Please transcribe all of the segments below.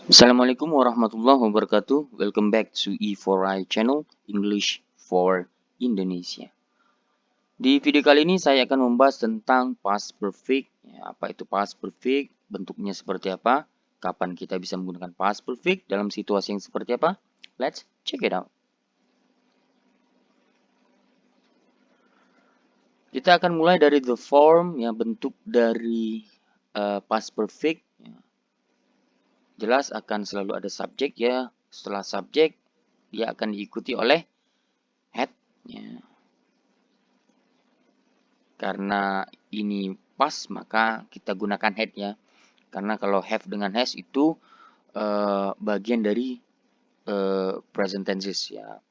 Assalamualaikum warahmatullahi wabarakatuh. Welcome back to E4I channel English for Indonesia. Di video kali ini saya akan membahas tentang past perfect. Ya, apa itu past perfect? Bentuknya seperti apa? Kapan kita bisa menggunakan past perfect dalam situasi yang seperti apa? Let's check it out. Kita akan mulai dari the form, ya, bentuk dari past perfect. Ya. Jelas akan selalu ada subjek, ya. Setelah subjek, dia akan diikuti oleh head. Ya. Karena ini pas, maka kita gunakan head, ya. Karena kalau have dengan has itu bagian dari present tenses, ya.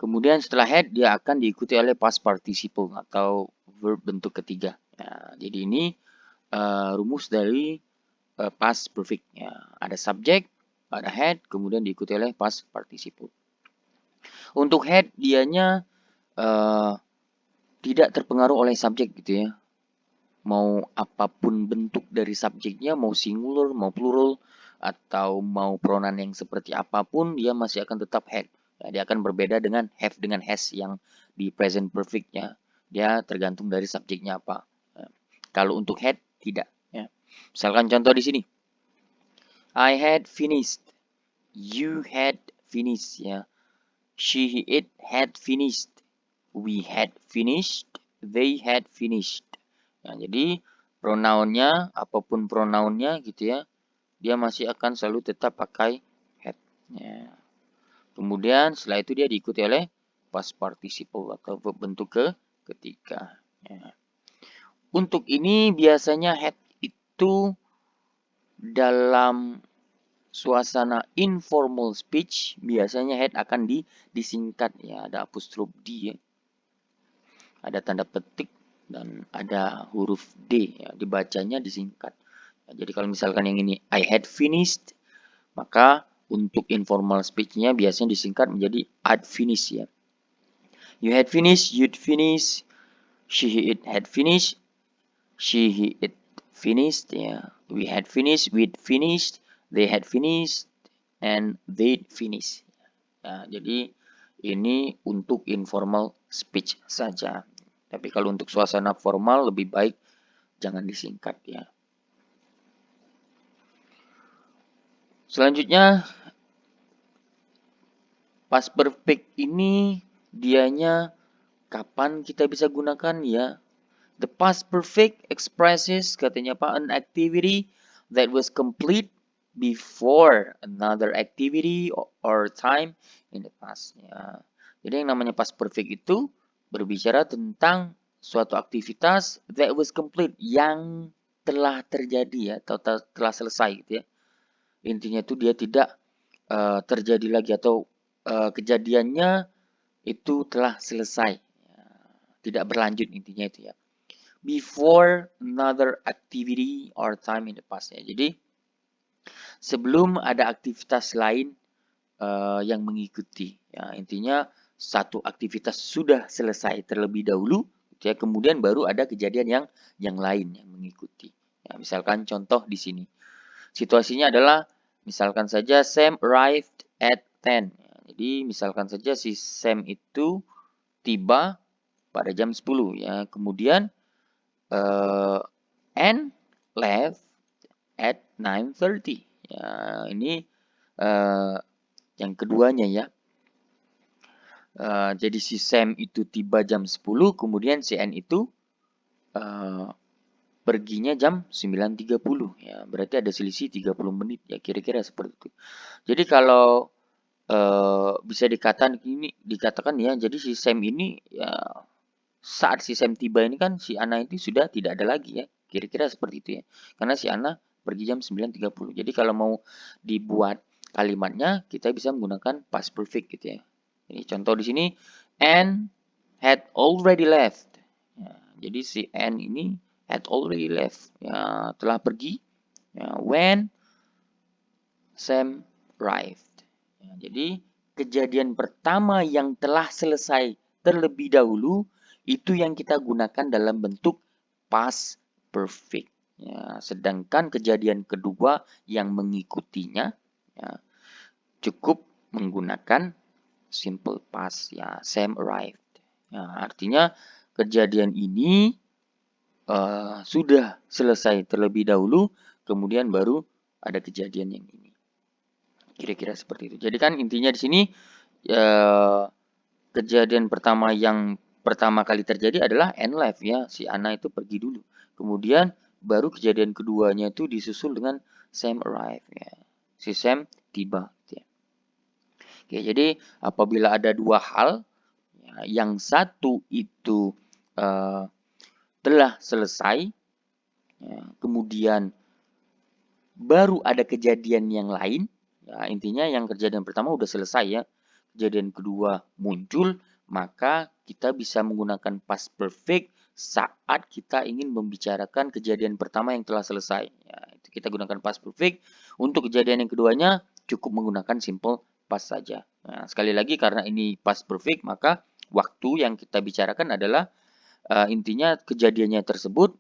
Kemudian setelah head dia akan diikuti oleh past participle atau verb bentuk ketiga. Ya, jadi ini rumus dari past perfect. Ya. Ada subject, ada head, kemudian diikuti oleh past participle. Untuk head dianya tidak terpengaruh oleh subjek gitu, ya. Mau apapun bentuk dari subjeknya, mau singular, mau plural, atau mau pronoun yang seperti apapun, dia masih akan tetap had. Ya, dia akan berbeda dengan have dengan has yang di present perfect, ya. Dia tergantung dari subjeknya apa. Ya. Kalau untuk had tidak. Ya. Misalkan contoh di sini, I had finished, you had finished, ya. She, it had finished, we had finished, they had finished. Ya, jadi pronounnya, apapun pronounnya gitu, ya, dia masih akan selalu tetap pakai had. Ya. Kemudian setelah itu dia diikuti oleh past participle atau verb bentuk ketiga. Ya. Untuk ini biasanya had itu dalam suasana informal speech biasanya had akan disingkat, ya, ada apostrophe D, ya. Ada tanda petik dan ada huruf D, ya, dibacanya disingkat. Ya, jadi kalau misalkan yang ini I had finished, maka untuk informal speech-nya biasanya disingkat menjadi I'd finished, ya. You had finished, you'd finished, she it had finished, she he it finished, ya. We had finished, we'd finished, they had finished, and they'd finished. Ya, jadi ini untuk informal speech saja. Tapi kalau untuk suasana formal lebih baik jangan disingkat, ya. Selanjutnya past perfect ini dianya kapan kita bisa gunakan, ya. The past perfect expresses katanya apa? An activity that was complete before another activity or time in the past, ya. Jadi yang namanya past perfect itu berbicara tentang suatu aktivitas that was complete yang telah terjadi, ya, atau telah selesai gitu, ya. Intinya itu dia tidak terjadi lagi atau kejadiannya itu telah selesai, ya. Tidak berlanjut intinya itu, ya. Before another activity or time in the past, ya. Jadi sebelum ada aktivitas lain yang mengikuti, ya. Intinya satu aktivitas sudah selesai terlebih dahulu, ya, kemudian baru ada kejadian yang lain yang mengikuti. Ya, misalkan contoh di sini. Situasinya adalah misalkan saja Sam arrived at 10. Ya, jadi misalkan saja si Sam itu tiba pada jam 10, ya. Kemudian and left at 9:30. Ya, ini yang keduanya, ya. Jadi si Sam itu tiba jam 10, kemudian si N itu perginya jam 9.30, ya. Berarti ada selisih 30 menit, ya, kira-kira seperti itu. Jadi kalau bisa dikatakan, ya, jadi si Sam ini, ya, saat si Sam tiba ini kan si Ana itu sudah tidak ada lagi, ya. Kira-kira seperti itu, ya. Karena si Ana pergi jam 9.30. Jadi kalau mau dibuat kalimatnya kita bisa menggunakan past perfect gitu, ya. Ini contoh di sini Anne had already left. Ya, jadi si Anne ini had already left, ya, telah pergi, ya, when Sam arrived. Ya, jadi kejadian pertama yang telah selesai terlebih dahulu itu yang kita gunakan dalam bentuk past perfect. Ya, sedangkan kejadian kedua yang mengikutinya ya, cukup menggunakan simple past ya, Sam arrived. Ya, artinya kejadian ini sudah selesai terlebih dahulu, kemudian baru ada kejadian yang ini. Kira-kira seperti itu. Jadi kan intinya di sini kejadian pertama yang pertama kali terjadi adalah Anne left ya, si Anna itu pergi dulu. Kemudian baru kejadian keduanya itu disusul dengan Sam arrive ya. Si Sam tiba gitu ya. Oke, jadi apabila ada dua hal ya, yang satu itu telah selesai ya, kemudian baru ada kejadian yang lain. Ya, intinya yang kejadian pertama udah selesai ya. Kejadian kedua muncul, maka kita bisa menggunakan past perfect saat kita ingin membicarakan kejadian pertama yang telah selesai. Ya, itu kita gunakan past perfect. Untuk kejadian yang keduanya cukup menggunakan simple past saja. Nah, sekali lagi karena ini past perfect, maka waktu yang kita bicarakan adalah intinya kejadiannya tersebut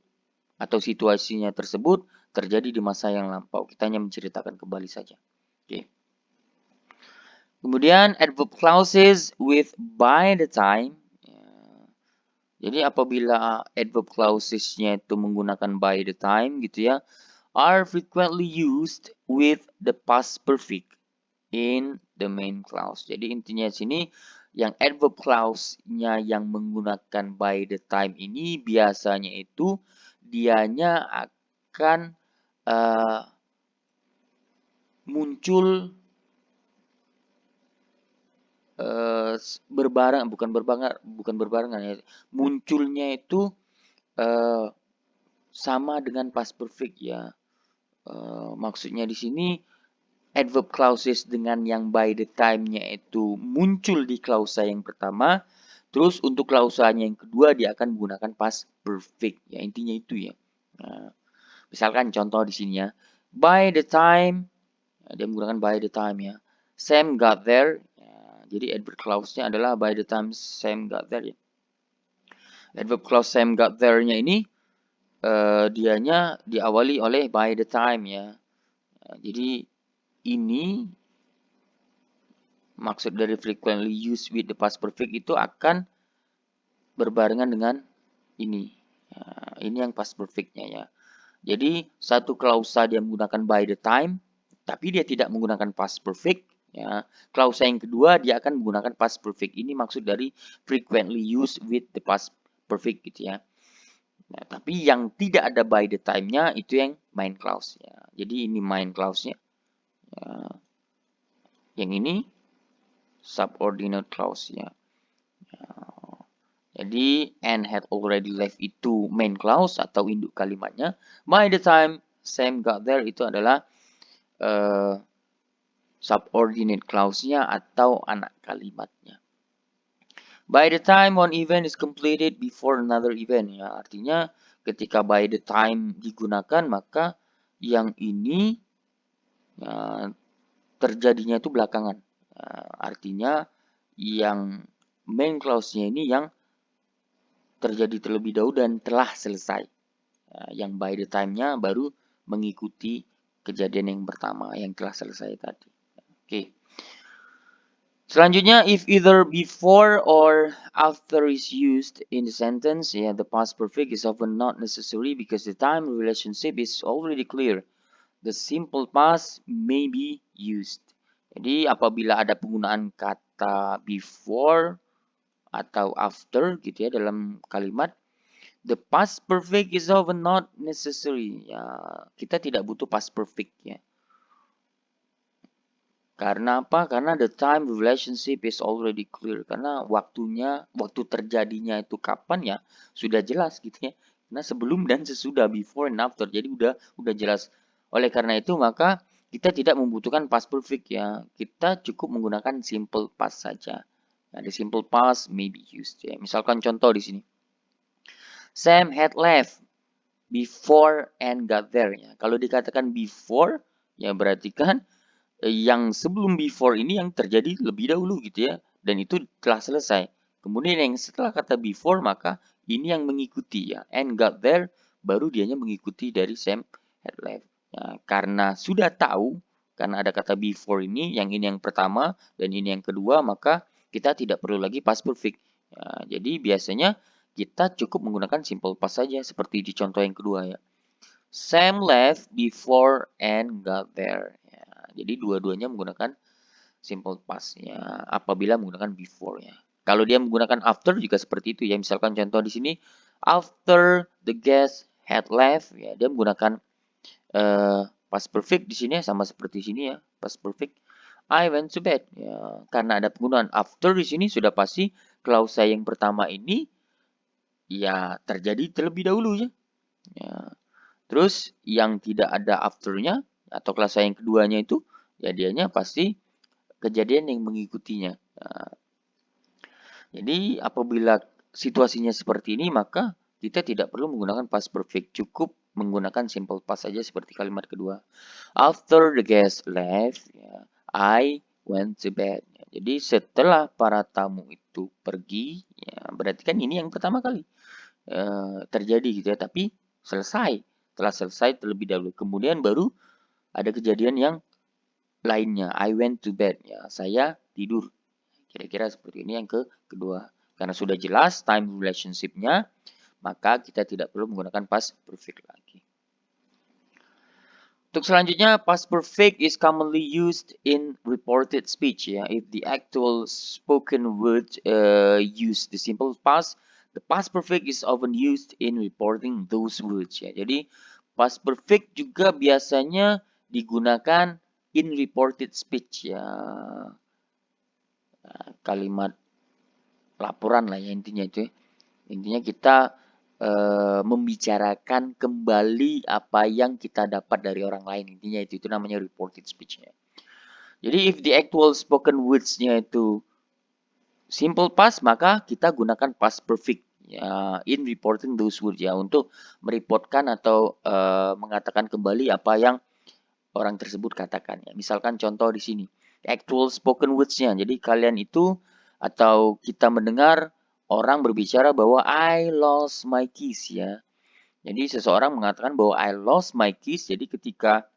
atau situasinya tersebut terjadi di masa yang lampau. Kita hanya menceritakan kembali saja. Oke. Kemudian adverb clauses with by the time. Jadi apabila adverb clausesnya itu menggunakan by the time gitu ya, are frequently used with the past perfect in the main clause. Jadi intinya di sini yang adverb clause-nya yang menggunakan by the time ini biasanya itu dianya akan muncul bukan berbarengan ya. Munculnya itu sama dengan past perfect ya. Maksudnya di sini adverb clauses dengan yang by the time-nya itu muncul di klausa yang pertama, terus untuk klausanya yang kedua dia akan menggunakan past perfect ya, intinya itu ya. Nah, misalkan contoh di sini ya, by the time dia menggunakan by the time ya. Sam got there. Ya, jadi adverb clause-nya adalah by the time Sam got there ya. Adverb clause Sam got there-nya ini dianya diawali oleh by the time ya. Jadi ini maksud dari frequently used with the past perfect itu akan berbarengan dengan ini. Ini yang past perfect-nya ya. Jadi satu klausa dia menggunakan by the time, tapi dia tidak menggunakan past perfect. Ya. Klausa yang kedua dia akan menggunakan past perfect. Ini maksud dari frequently used with the past perfect gitu ya. Nah, tapi yang tidak ada by the time-nya itu yang main clause. Ya. Jadi ini main clause-nya. Ya. Yang ini subordinate clause ya. Jadi Anne had already left itu main clause atau induk kalimatnya. By the time Sam got there itu adalah subordinate clause-nya atau anak kalimatnya. By the time one event is completed before another event ya, artinya ketika by the time digunakan maka yang ini ya, terjadinya itu belakangan. Ya, artinya yang main clause-nya ini yang terjadi terlebih dahulu dan telah selesai. Ya, yang by the time-nya baru mengikuti kejadian yang pertama yang telah selesai tadi. Oke. Selanjutnya, if either before or after is used in the sentence, ya, the past perfect is often not necessary because the time relationship is already clear. The simple past may be used. Jadi apabila ada penggunaan kata before atau after gitu ya dalam kalimat, the past perfect is often not necessary. Ya, kita tidak butuh past perfect ya. Karena apa? Karena the time relationship is already clear. Karena waktu terjadinya itu kapan ya sudah jelas gitu ya. Karena sebelum dan sesudah, before and after. Jadi udah jelas. Oleh karena itu maka kita tidak membutuhkan past perfect ya. Kita cukup menggunakan simple past saja. Nah, the simple past may be used ya. Misalkan contoh di sini. Sam had left before and got there ya. Kalau dikatakan before ya berarti kan yang sebelum before ini yang terjadi lebih dahulu gitu ya, dan itu telah selesai. Kemudian yang setelah kata before maka ini yang mengikuti ya, and got there baru dianya mengikuti dari Sam had left. Ya, karena sudah tahu, karena ada kata before ini yang pertama dan ini yang kedua, maka kita tidak perlu lagi past perfect. Ya, jadi biasanya kita cukup menggunakan simple past saja seperti di contoh yang kedua ya. Sam left before Anne got there. Ya, jadi dua-duanya menggunakan simple past ya apabila menggunakan before ya. Kalau dia menggunakan after juga seperti itu ya. Misalkan contoh di sini after the guest had left ya dia menggunakan past perfect di sini sama seperti sini ya. Past perfect. I went to bed ya. Karena ada penggunaan after di sini sudah pasti klausa yang pertama ini ya terjadi terlebih dahulu ya. Ya. Terus yang tidak ada afternya atau klausa yang keduanya itu ya dianya pasti kejadian yang mengikutinya. Nah, jadi apabila situasinya seperti ini maka kita tidak perlu menggunakan past perfect, cukup menggunakan simple past saja seperti kalimat kedua. After the guest left, ya, I went to bed. Ya, jadi setelah para tamu itu pergi, ya, berarti kan ini yang pertama kali terjadi gitu ya, tapi selesai. Setelah selesai terlebih dahulu. Kemudian baru ada kejadian yang lainnya. I went to bed. Ya, saya tidur. Kira-kira seperti ini yang kedua. Karena sudah jelas time relationship-nya, maka kita tidak perlu menggunakan past perfect lagi. Untuk selanjutnya, past perfect is commonly used in reported speech. Ya, if the actual spoken word use the simple past, the past perfect is often used in reporting those words. Ya, jadi past perfect juga biasanya digunakan in reported speech. Ya, kalimat laporan lah ya intinya itu. Intinya kita membicarakan kembali apa yang kita dapat dari orang lain. Intinya itu namanya reported speech ya. Jadi if the actual spoken words-nya itu simple past, maka kita gunakan past perfect ya in reporting those words ya untuk mereportkan atau mengatakan kembali apa yang orang tersebut katakan ya. Misalkan contoh di sini actual spoken words-nya. Jadi kalian itu atau kita mendengar orang berbicara bahwa I lost my keys ya. Jadi seseorang mengatakan bahwa I lost my keys. Jadi ketika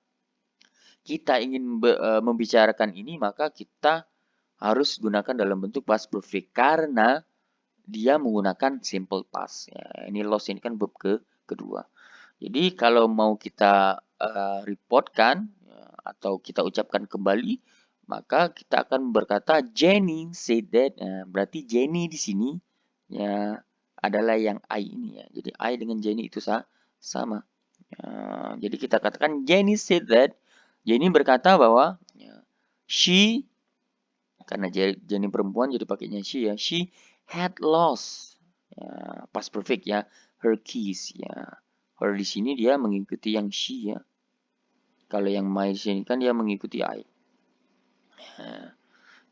kita ingin membicarakan ini maka kita harus gunakan dalam bentuk past perfect karena dia menggunakan simple past ya. Ini lost ini kan verb kedua. Jadi kalau mau kita reportkan ya, atau kita ucapkan kembali maka kita akan berkata Jenny said that. Nah, berarti Jenny di sini ya adalah yang I ini ya. Jadi I dengan Jenny itu sama. Ya, jadi kita katakan Jenny said that. Jenny berkata bahwa ya, she karena Jenny perempuan jadi pakainya she ya. She had lost ya, past perfect ya her keys ya. Her di sini dia mengikuti yang she ya. Kalau yang my di sini kan dia mengikuti I. Ya.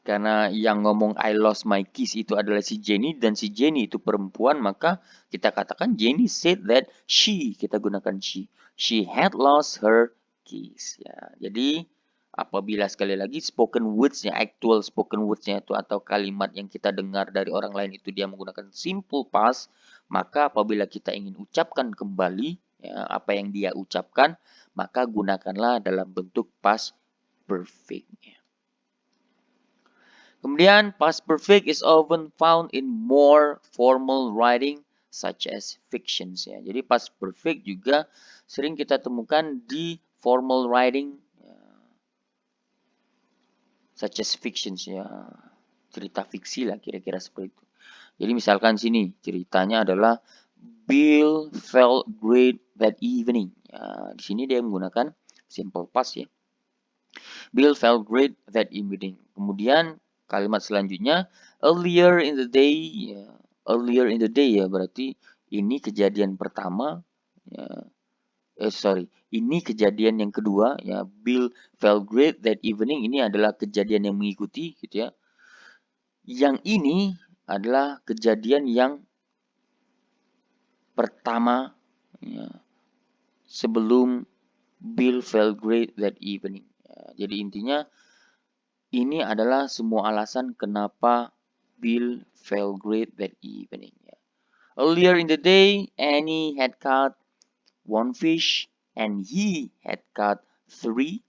Karena yang ngomong I lost my keys itu adalah si Jenny dan si Jenny itu perempuan, maka kita katakan Jenny said that she, kita gunakan she. She had lost her keys. Ya, jadi apabila sekali lagi spoken words-nya, actual spoken words-nya itu atau kalimat yang kita dengar dari orang lain itu dia menggunakan simple past, maka apabila kita ingin ucapkan kembali ya, apa yang dia ucapkan, maka gunakanlah dalam bentuk past perfect. Kemudian, past perfect is often found in more formal writing such as fictions ya. Jadi past perfect juga sering kita temukan di formal writing ya, such as fictions ya. Cerita fiksi lah kira-kira seperti itu. Jadi misalkan sini ceritanya adalah Bill felt great that evening. Ya, di sini dia menggunakan simple past ya. Bill felt great that evening. Kemudian kalimat selanjutnya earlier in the day ya, earlier in the day ya berarti ini kejadian pertama ya. Ini kejadian yang kedua ya. Bill felt great that evening ini adalah kejadian yang mengikuti gitu ya. Yang ini adalah kejadian yang pertama ya, sebelum Bill felt great that evening. Ya, jadi intinya ini adalah semua alasan kenapa Bill felt great that evening. Earlier in the day, Annie had cut one fish and he had caught 3.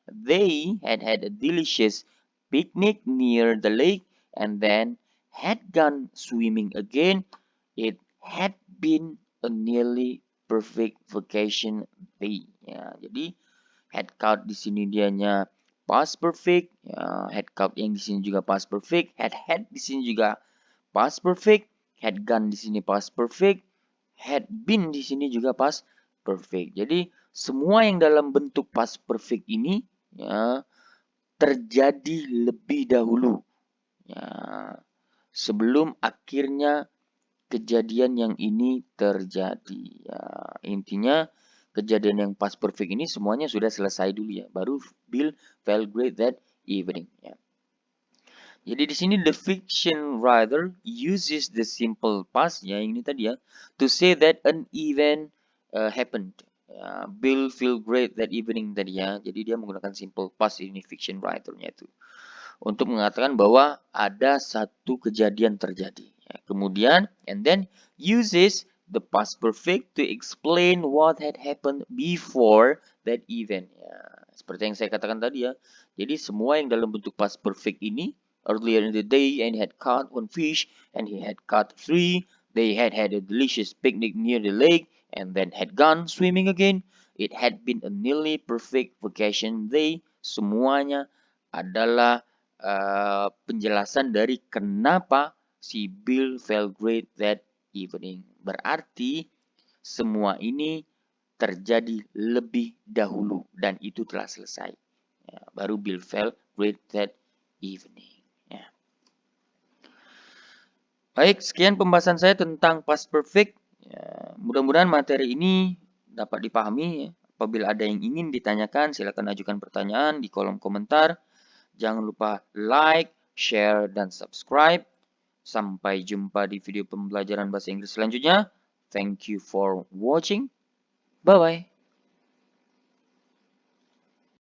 They had had a delicious picnic near the lake and then had gone swimming again. It had been a nearly perfect vacation day. Ya, jadi had caught di sini dianya past perfect, ya, had caught yang di sini juga past perfect, had di sini juga past perfect, had gone di sini past perfect, had been di sini juga past perfect. Jadi semua yang dalam bentuk past perfect ini ya terjadi lebih dahulu ya sebelum akhirnya kejadian yang ini terjadi. Ya, intinya kejadian yang past perfect ini semuanya sudah selesai dulu ya. Baru Bill felt great that evening ya. Jadi di sini the fiction writer uses the simple past ya ini tadi ya to say that an event happened. Ya, Bill feel great that evening tadi ya. Jadi dia menggunakan simple past ini fiction writernya itu untuk mengatakan bahwa ada satu kejadian terjadi. Ya, kemudian and then uses the past perfect to explain what had happened before that event. Ya, seperti yang saya katakan tadi ya. Jadi semua yang dalam bentuk past perfect ini earlier in the day and had caught one fish and he had caught 3. They had had a delicious picnic near the lake and then had gone swimming again. It had been a nearly perfect vacation day. Semuanya adalah penjelasan dari kenapa si Bill felt great that evening. Berarti semua ini terjadi lebih dahulu dan itu telah selesai. Ya, baru Bill felt great that evening. Ya. Baik, sekian pembahasan saya tentang past perfect. Ya, mudah-mudahan materi ini dapat dipahami. Ya. Apabila ada yang ingin ditanyakan, silakan ajukan pertanyaan di kolom komentar. Jangan lupa like, share, dan subscribe. Sampai jumpa di video pembelajaran bahasa Inggris selanjutnya. Thank you for watching. Bye-bye.